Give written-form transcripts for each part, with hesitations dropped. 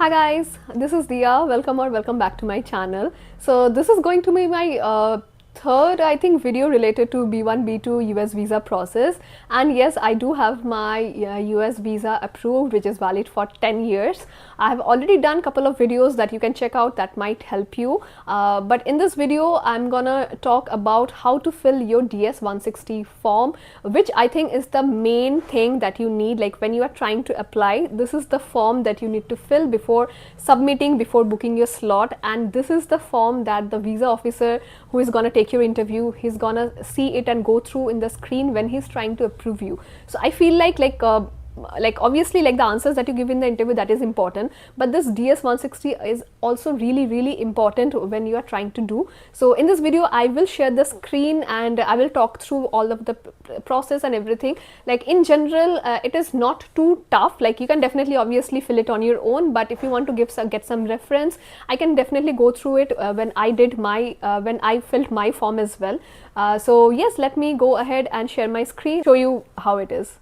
Hi guys, this is Diya. Welcome or welcome back to my channel. So this is going to be my third I think video related to B1 B2 US visa process, and yes, I do have my US visa approved, which is valid for 10 years. I have already done a couple of videos that you can check out that might help you, but in this video I'm gonna talk about how to fill your DS-160 form, which I think is the main thing that you need. Like when you are trying to apply, this is the form that you need to fill before submitting, before booking your slot, and this is the form that the visa officer who is gonna take your interview, he's gonna see it and go through in the screen when he's trying to approve you. So I feel like obviously like the answers that you give in the interview, that is important, but this DS-160 is also really important when you are trying to do. So in this video I will share the screen and I will talk through all of the process and everything. Like in general, it is not too tough. Like you can definitely obviously fill it on your own, but if you want to get some reference, I can definitely go through it when I did my when I filled my form as well. So yes, let me go ahead and share my screen, show you how it is.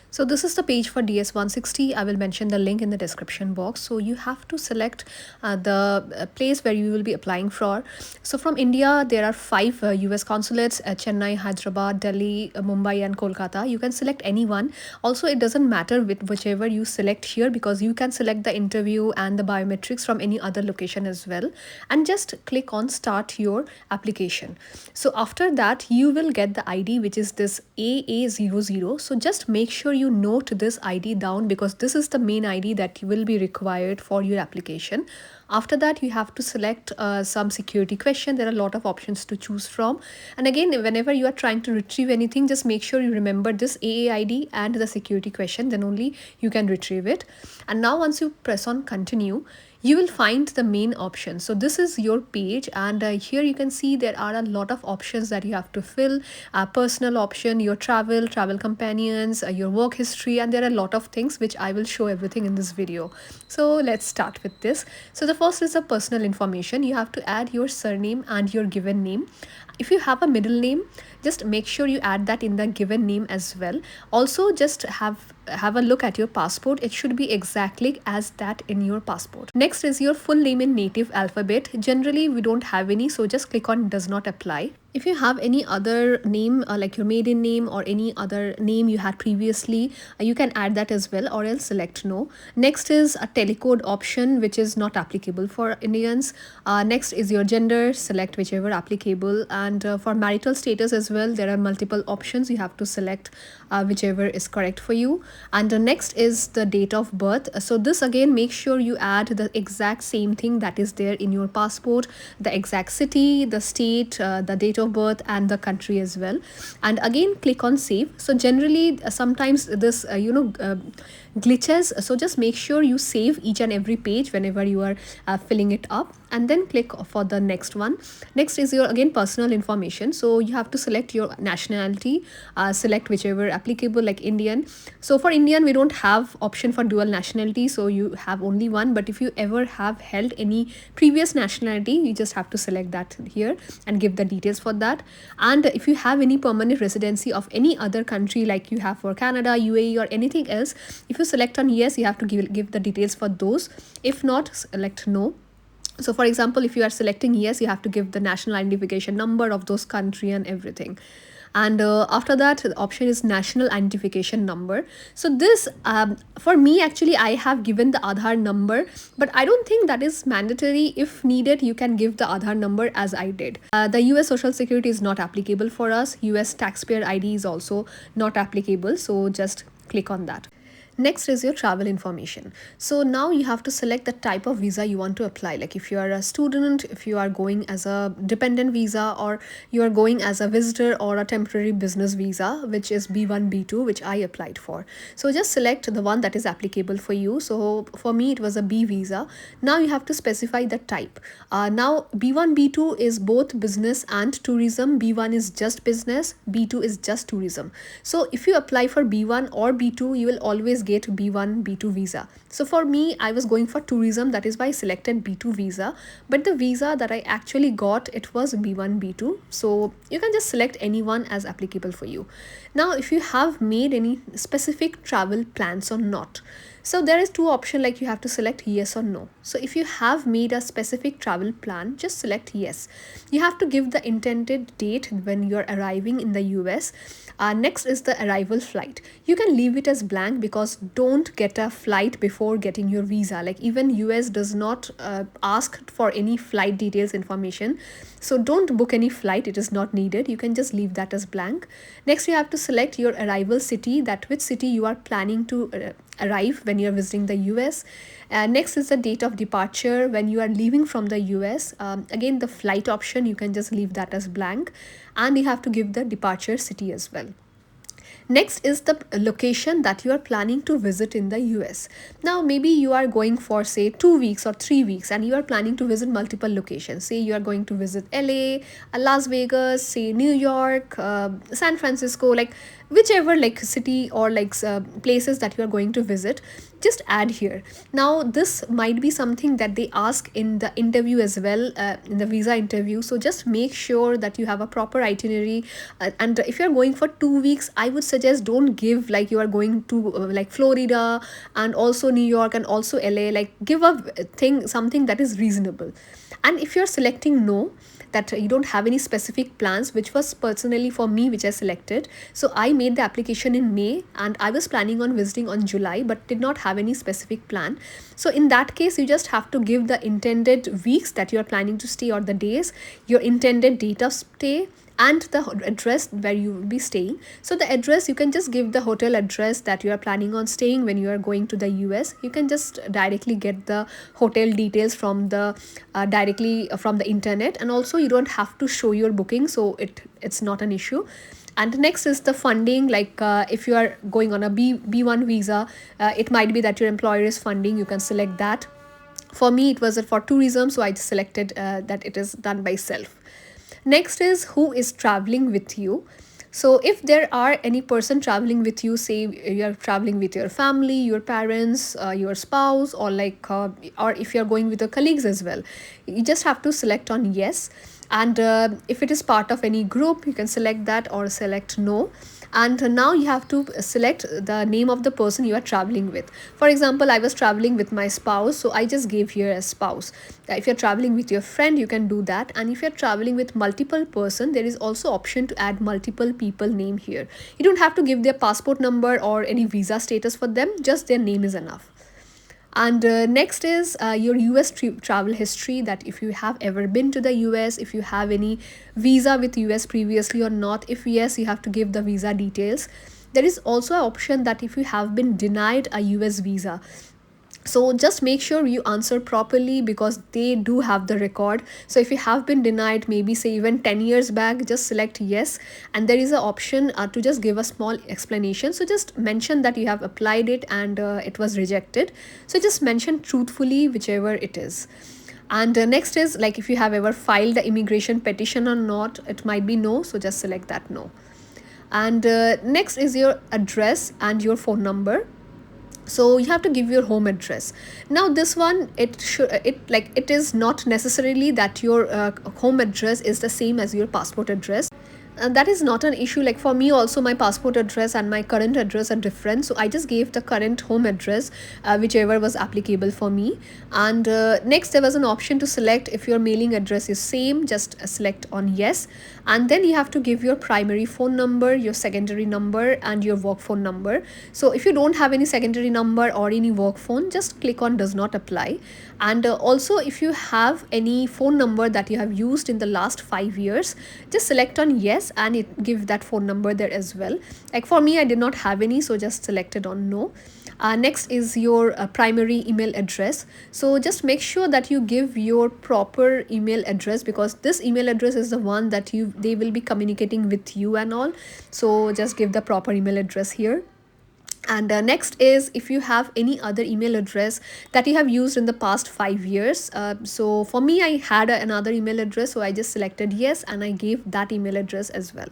So this is the page for DS-160. I will mention the link in the description box. So you have to select the place where you will be applying for. So from India, there are 5 US consulates: Chennai, Hyderabad, Delhi, Mumbai and Kolkata. You can select any one. Also, it doesn't matter with whichever you select here, because you can select the interview and the biometrics from any other location as well. And just click on start your application. So after that, you will get the ID, which is this AA00. So just make sure you note this ID down, because this is the main ID that will be required for your application. After that, you have to select some security question. There are a lot of options to choose from, and again, whenever you are trying to retrieve anything, just make sure you remember this AAID and the security question, then only you can retrieve it. And now once you press on continue, you will find the main option. So this is your page, and here you can see there are a lot of options that you have to fill. Personal option, your travel companions, your work history, and there are a lot of things which I will show everything in this video. So let's start with this. So the first is the personal information. You have to add your surname and your given name. If you have a middle name, just make sure you add that in the given name as well. Also, just have a look at your passport. It should be exactly as that in your passport. Next is your full name in native alphabet. Generally we don't have any, so just click on does not apply. If you have any other name, like your maiden name or any other name you had previously, you can add that as well, or else select no. Next is a telecode option, which is not applicable for Indians. Next is your gender, select whichever applicable, and for marital status as well, there are multiple options. You have to select whichever is correct for you. And the next is the date of birth. So this again, make sure you add the exact same thing that is there in your passport, the exact city, the state, the date of birth, and the country as well. And again, click on save. So generally sometimes this glitches, so just make sure you save each and every page whenever you are filling it up, and then click for the next one. Next is your again personal information. So you have to select your nationality, select whichever applicable, like Indian. So for Indian, we don't have option for dual nationality, so you have only one. But if you ever have held any previous nationality, you just have to select that here and give the details for that. And if you have any permanent residency of any other country, like you have for Canada, UAE or anything else, if you select on yes, you have to give the details for those. If not, select no. So for example, if you are selecting yes, you have to give the national identification number of those country and everything. And after that, the option is national identification number. So this for me, actually I have given the Aadhaar number, but I don't think that is mandatory. If needed, you can give the Aadhaar number as I did. The US social security is not applicable for us. US taxpayer ID is also not applicable, so just click on that. Next is your travel information. So now you have to select the type of visa you want to apply. Like if you are a student, if you are going as a dependent visa, or you are going as a visitor or a temporary business visa, which is B1 B2, which I applied for. So just select the one that is applicable for you. So for me it was a B visa. Now you have to specify the type. Now B1 B2 is both business and tourism. B1 is just business, B2 is just tourism. So if you apply for B1 or B2, you will always get B1 B2 visa. So for me, I was going for tourism, that is why I selected B2 visa, but the visa that I actually got, it was B1 B2. So you can just select anyone as applicable for you. Now if you have made any specific travel plans or not, So there is two options, like you have to select yes or no. So if you have made a specific travel plan, just select yes. You have to give the intended date when you're arriving in the US. Next is the arrival flight. You can leave it as blank because don't get a flight before getting your visa. Like even US does not ask for any flight details information. So don't book any flight, it is not needed. You can just leave that as blank. Next, you have to select your arrival city, that which city you are planning to arrive when you're visiting the US. Next is the date of departure when you are leaving from the US. Again, the flight option, you can just leave that as blank, and you have to give the departure city as well. Next is the location that you are planning to visit in the US. Now, maybe you are going for say 2 weeks or 3 weeks and you are planning to visit multiple locations. Say you are going to visit LA, Las Vegas, say New York, San Francisco, like whichever like city or like places that you are going to visit, just add here. Now this might be something that they ask in the interview as well, in the visa interview. So just make sure that you have a proper itinerary, and if you're going for 2 weeks, I would suggest don't give like you are going to like Florida and also New York and also LA. Like give a thing, something that is reasonable. And if you're selecting no, that you don't have any specific plans, which was personally for me which I selected. So I made the application in May and I was planning on visiting on July but did not have any specific plan. So in that case, you just have to give the intended weeks that you are planning to stay or the days, your intended date of stay, and the address where you will be staying. So the address, you can just give the hotel address that you are planning on staying when you are going to the US. You can just directly get the hotel details from the directly from the internet, and also you don't have to show your booking, so it's not an issue. And next is the funding, like if you are going on a B1 visa, it might be that your employer is funding, you can select that. For me, it was for tourism, so I just selected that it is done by self. Next is who is traveling with you. So if there are any person traveling with you, say you are traveling with your family, your parents, your spouse, or like or if you're going with your colleagues as well, you just have to select on yes. And if it is part of any group, you can select that or select no. And now you have to select the name of the person you are traveling with. For example, I was traveling with my spouse, so I just gave here as spouse. If you're traveling with your friend, you can do that. And if you're traveling with multiple person, there is also option to add multiple people name here. You don't have to give their passport number or any visa status for them, just their name is enough. And next is your US travel history, that if you have ever been to the US, if you have any visa with US previously or not. If yes, you have to give the visa details. There is also an option that if you have been denied a US visa, so just make sure you answer properly because they do have the record. So if you have been denied, maybe say even 10 years back, just select yes. And there is an option to just give a small explanation. So just mention that you have applied it and it was rejected. So just mention truthfully whichever it is. And next is like if you have ever filed the immigration petition or not, it might be no, so just select that no. And next is your address and your phone number. So you have to give your home address. Now this one, it is not necessarily that your home address is the same as your passport address. And that is not an issue. Like for me also, my passport address and my current address are different, so I just gave the current home address, whichever was applicable for me. And next, there was an option to select if your mailing address is same, just select on yes. And then you have to give your primary phone number, your secondary number, and your work phone number. So if you don't have any secondary number or any work phone, just click on does not apply. And also, if you have any phone number that you have used in the last 5 years, just select on yes, and it give that phone number there as well. Like for me, I did not have any, so just selected on no. Next is your primary email address. So just make sure that you give your proper email address, because this email address is the one that they will be communicating with you and all. So just give the proper email address here. And next is if you have any other email address that you have used in the past 5 years. So for me, I had another email address, so I just selected yes, and I gave that email address as well.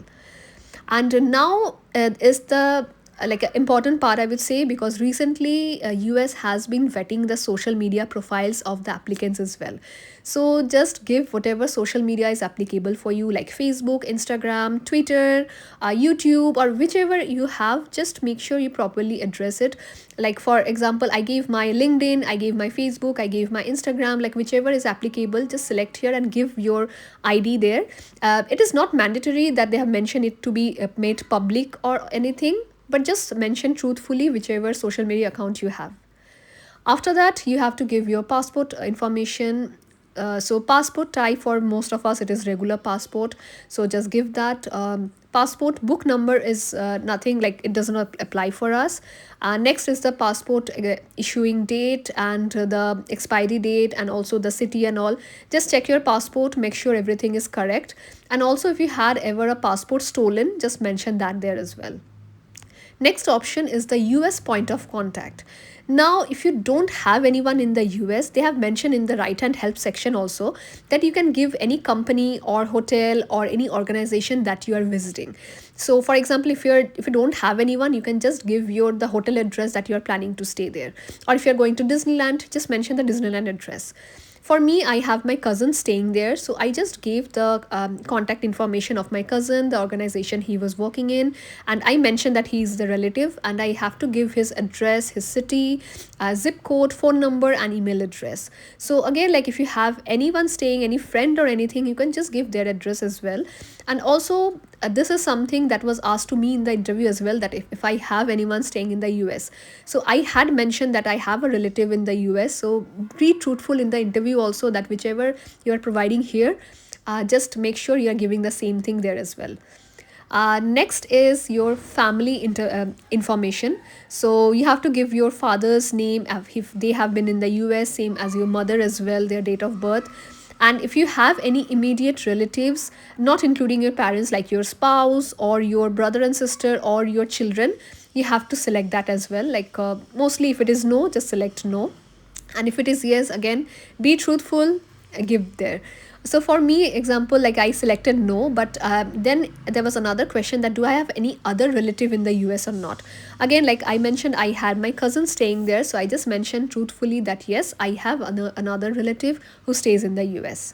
And now is the like an important part, I would say, because recently US has been vetting the social media profiles of the applicants as well. So just give whatever social media is applicable for you, like Facebook, Instagram, Twitter, YouTube, or whichever you have. Just make sure you properly address it. Like for example, I gave my LinkedIn, I gave my Facebook, I gave my Instagram, like whichever is applicable, just select here and give your ID there. It is not mandatory that they have mentioned it to be made public or anything, but just mention truthfully whichever social media account you have. After that, you have to give your passport information. So passport type, for most of us it is regular passport, so just give that. Passport book number is nothing, like it does not apply for us. Next is the passport issuing date and the expiry date, and also the city and all. Just check your passport, make sure everything is correct. And also if you had ever a passport stolen, just mention that there as well. Next option is the US point of contact. Now, if you don't have anyone in the US, they have mentioned in the right hand help section also that you can give any company or hotel or any organization that you are visiting. So for example, if you don't have anyone, you can just give your the hotel address that you are planning to stay there. Or if you're going to Disneyland, just mention the Disneyland address. For me, I have my cousin staying there, so I just gave the contact information of my cousin, the organization he was working in, and I mentioned that he's the relative, and I have to give his address, his city, zip code, phone number, and email address. So again, like if you have anyone staying, any friend or anything, you can just give their address as well. And also this is something that was asked to me in the interview as well, that if I have anyone staying in the US. So I had mentioned that I have a relative in the US. So be truthful in the interview also, that whichever you are providing here, just make sure you are giving the same thing there as well. Next is your family information. So you have to give your father's name if they have been in the US, same as your mother as well, their date of birth. And if you have any immediate relatives, not including your parents, like your spouse or your brother and sister or your children, you have to select that as well. Like mostly if it is no, just select no. And if it is yes, again, be truthful, give there. So for me, example, like I selected no, but then there was another question, that do I have any other relative in the US or not. Again, like I mentioned, I had my cousin staying there, so I just mentioned truthfully that yes, I have another relative who stays in the US.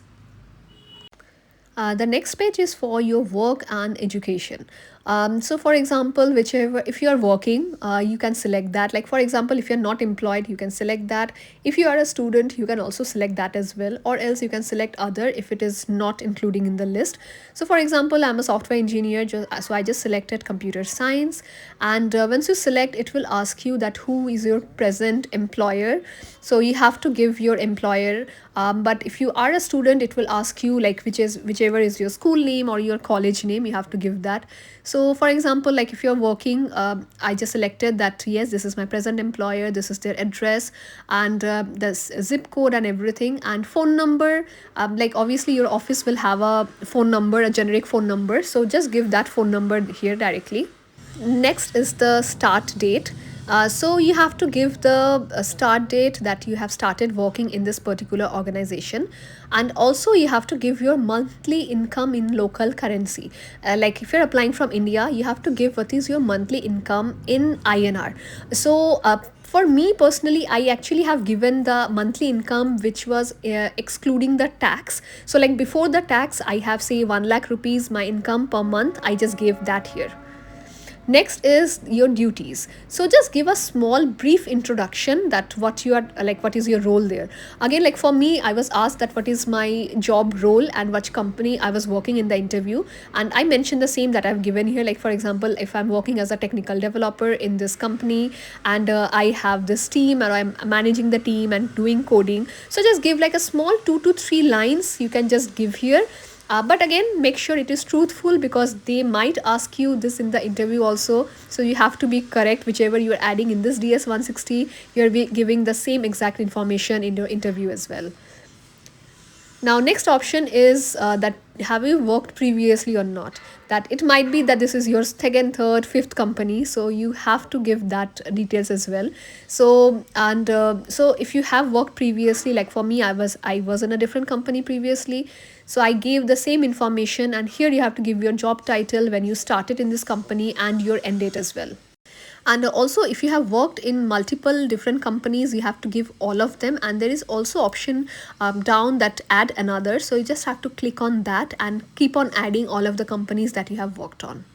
The next page is for your work and education. So for example, whichever, if you are working, you can select that. Like for example, if you're not employed, you can select that. If you are a student, you can also select that as well, or else you can select other if it is not including in the list. So for example, I'm a software engineer, so I just selected computer science. And once you select, it will ask you that who is your present employer. So you have to give your employer. But if you are a student, it will ask you like whichever is your school name or your college name, you have to give that. So for example, like if you're working, I just selected that yes, this is my present employer, this is their address, and the zip code and everything, and phone number. Like obviously your office will have a phone number, a generic phone number, so just give that phone number here directly. Next is the start date. So you have to give the start date that you have started working in this particular organization, and also you have to give your monthly income in local currency. Like if you're applying from India, you have to give what is your monthly income in INR. So for me personally, I actually have given the monthly income which was excluding the tax. So like before the tax, I have say 1 lakh rupees my income per month, I just gave that here. Next is your duties. So just give a small brief introduction that what you are like, what is your role there. Again, like for me, I was asked that what is my job role and which company I was working in the interview, and I mentioned the same that I've given here. Like for example, if I'm working as a technical developer in this company, and I have this team, or I'm managing the team and doing coding, so just give like a small 2 to 3 lines you can just give here. But again, make sure it is truthful, because they might ask you this in the interview also. So you have to be correct, whichever you are adding in this DS-160, you are giving the same exact information in your interview as well. Now next option is that have you worked previously or not. That it might be that this is your second, third, fifth company, so you have to give that details as well. So and so if you have worked previously, like for me, I was in a different company previously, so I gave the same information. And here you have to give your job title, when you started in this company, and your end date as well. And also, if you have worked in multiple different companies, you have to give all of them. And there is also option down that add another, so you just have to click on that and keep on adding all of the companies that you have worked on.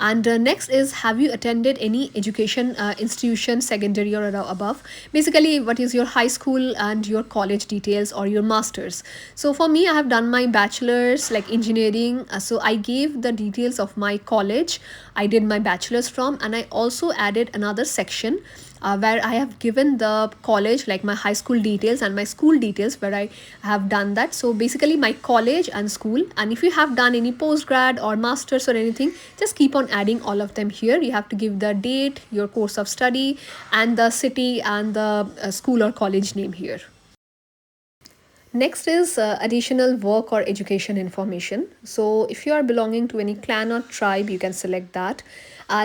And next is, have you attended any education institution, secondary or above? Basically, what is your high school and your college details, or your masters? So for me, I have done my bachelor's like engineering, so I gave the details of my college I did my bachelor's from, and I also added another section where I have given the college, like my high school details and my school details, where I have done that. So basically my college and school, and if you have done any postgrad or masters or anything, just keep on adding all of them here. You have to give the date, your course of study, and the city and the school or college name here. Next is additional work or education information. So if you are belonging to any clan or tribe, you can select that.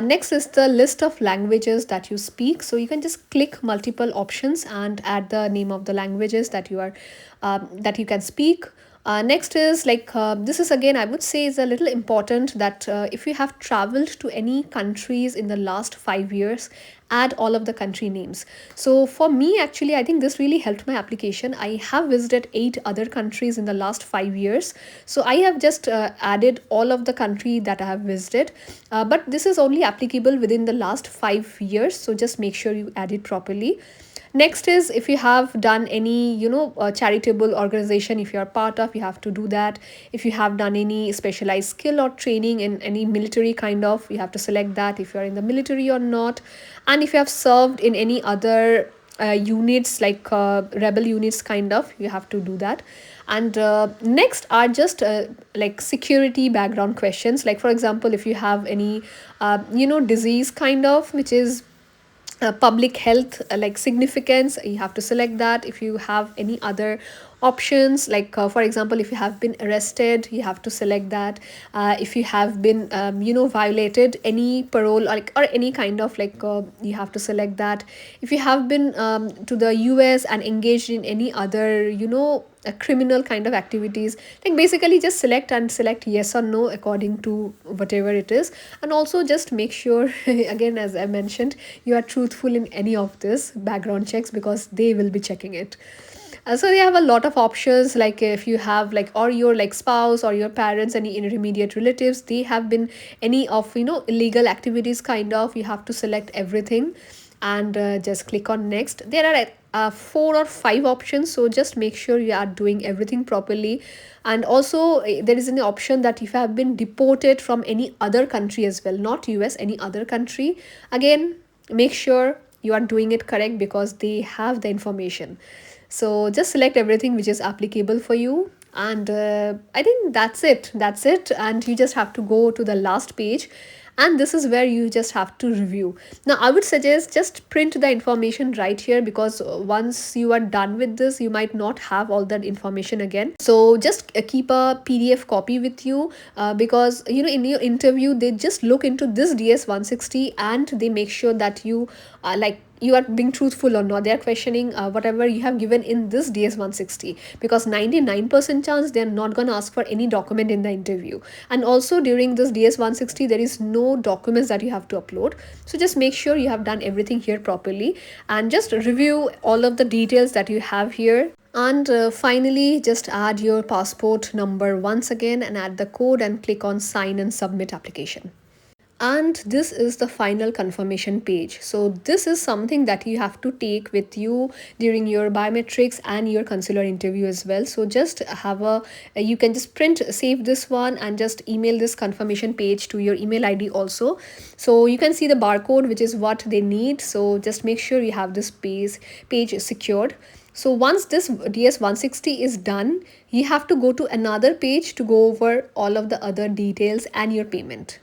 Next is the list of languages that you speak. So you can just click multiple options and add the name of the languages that you are that you can speak. Next is like this is again, I would say, is a little important, that if you have traveled to any countries in the last 5 years, add all of the country names. So for me, actually, I think this really helped my application. I have visited 8 other countries in the last 5 years, so I have just added all of the country that I have visited, but this is only applicable within the last 5 years, so just make sure you add it properly. Next is, if you have done any charitable organization, if you are part of, you have to do that. If you have done any specialized skill or training in any military kind of, you have to select that, if you are in the military or not. And if you have served in any other units, like rebel units kind of, you have to do that. And next are just like security background questions, like for example, if you have any disease kind of, which is public health like significance, you have to select that. If you have any other options, like for example, if you have been arrested, you have to select that. If you have been violated any parole, like, or any kind of like you have to select that. If you have been to the US and engaged in any other criminal kind of activities, like basically just select yes or no according to whatever it is. And also just make sure again, as I mentioned, you are truthful in any of this background checks, because they will be checking it. So they have a lot of options, like if you have like, or your like spouse or your parents, any intermediate relatives, they have been any of illegal activities kind of, you have to select everything. And just click on next. There are 4 or 5 options, so just make sure you are doing everything properly. And also there is an option that if you have been deported from any other country as well, not US, any other country, again make sure you are doing it correct, because they have the information. So just select everything which is applicable for you. And I think that's it. And you just have to go to the last page, and this is where you just have to review. Now I would suggest just print the information right here, because once you are done with this, you might not have all that information again. So just keep a PDF copy with you, because in your interview they just look into this DS-160, and they make sure that you like you are being truthful or not. They are questioning whatever you have given in this DS-160, because 99% chance they are not going to ask for any document in the interview. And also during this DS-160, there is no documents that you have to upload. So just make sure you have done everything here properly, and just review all of the details that you have here. And finally, just add your passport number once again, and add the code, and click on sign and submit application. And this is the final confirmation page. So this is something that you have to take with you during your biometrics and your consular interview as well. So just have you can just save this one, and just email this confirmation page to your email ID also. So you can see the barcode, which is what they need. So just make sure you have this page secured. So once this DS-160 is done, you have to go to another page to go over all of the other details and your payment.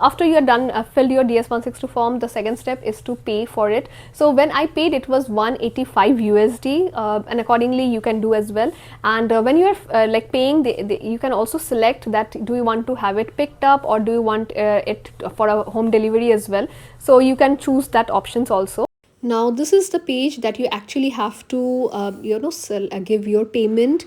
After you are done filled your DS-160 form, the second step is to pay for it. So when I paid, it was 185 USD, and accordingly you can do as well. And when you are like paying, you can also select that, do you want to have it picked up, or do you want it for a home delivery as well. So you can choose that options also. Now this is the page that you actually have to give your payment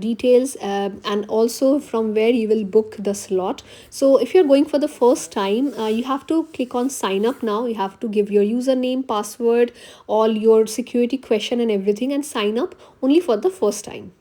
details, and also from where you will book the slot. So if you're going for the first time, you have to click on sign up now. You have to give your username, password, all your security question and everything, and sign up only for the first time.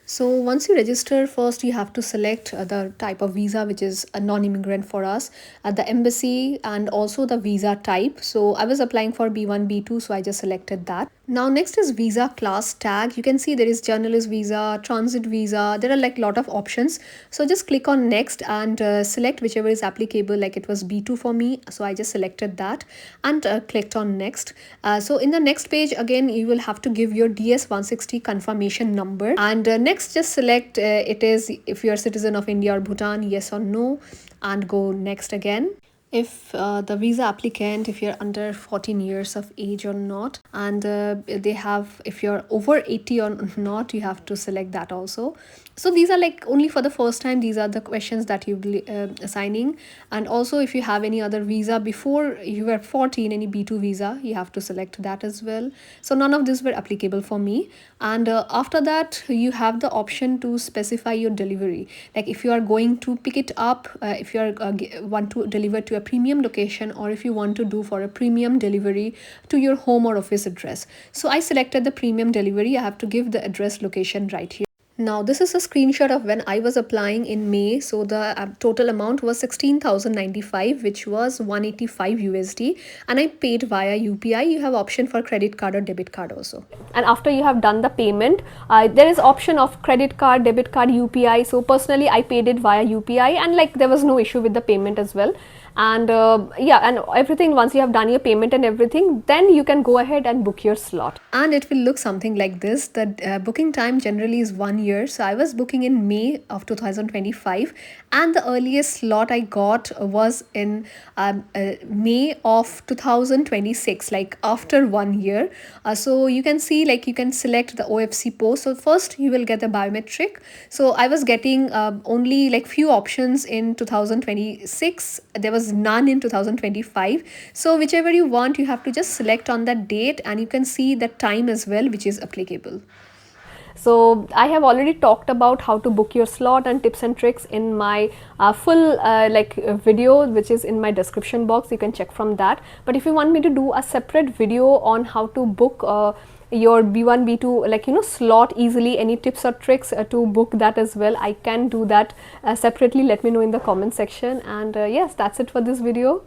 So once you register, first you have to select the type of visa, which is a non-immigrant for us, the embassy, and also the visa type. So I was applying for B1 B2, so I just selected that. Now next is visa class tag. You can see there is journalist visa, transit visa. There are like lot of options. So just click on next and select whichever is applicable. Like it was B2 for me, so I just selected that and clicked on next. So in the next page again, you will have to give your DS-160 confirmation number, and next just select it is if you are a citizen of India or Bhutan, yes or no, and go next again. If the visa applicant, if you're under 14 years of age or not, and they have, if you're over 80 or not, you have to select that also. So these are like only for the first time, these are the questions that you'll be assigning. And also if you have any other visa before you were 14, any B2 visa, you have to select that as well. So none of these were applicable for me. And after that, you have the option to specify your delivery. Like if you are going to pick it up, if you are want to deliver to a premium location, or if you want to do for a premium delivery to your home or office address. So I selected the premium delivery. I have to give the address location right here. Now this is a screenshot of when I was applying in May. So the total amount was 16,095, which was 185 USD, and I paid via UPI. You have option for credit card or debit card also. And after you have done the payment, there is option of credit card, debit card, UPI. So personally I paid it via UPI, and like there was no issue with the payment as well. And yeah, and everything, once you have done your payment and everything, then you can go ahead and book your slot, and it will look something like this. The booking time generally is 1 year, so I was booking in May of 2025, and the earliest slot I got was in May of 2026, like after 1 year. So you can see, like you can select the OFC post. So first you will get the biometric. So I was getting only like few options in 2026. There was none in 2025. So whichever you want, you have to just select on that date, and you can see the time as well, which is applicable. So I have already talked about how to book your slot and tips and tricks in my full video, which is in my description box. You can check from that. But if you want me to do a separate video on how to book your B1 B2 slot easily, any tips or tricks to book that as well, I can do that separately. Let me know in the comment section. And yes, that's it for this video.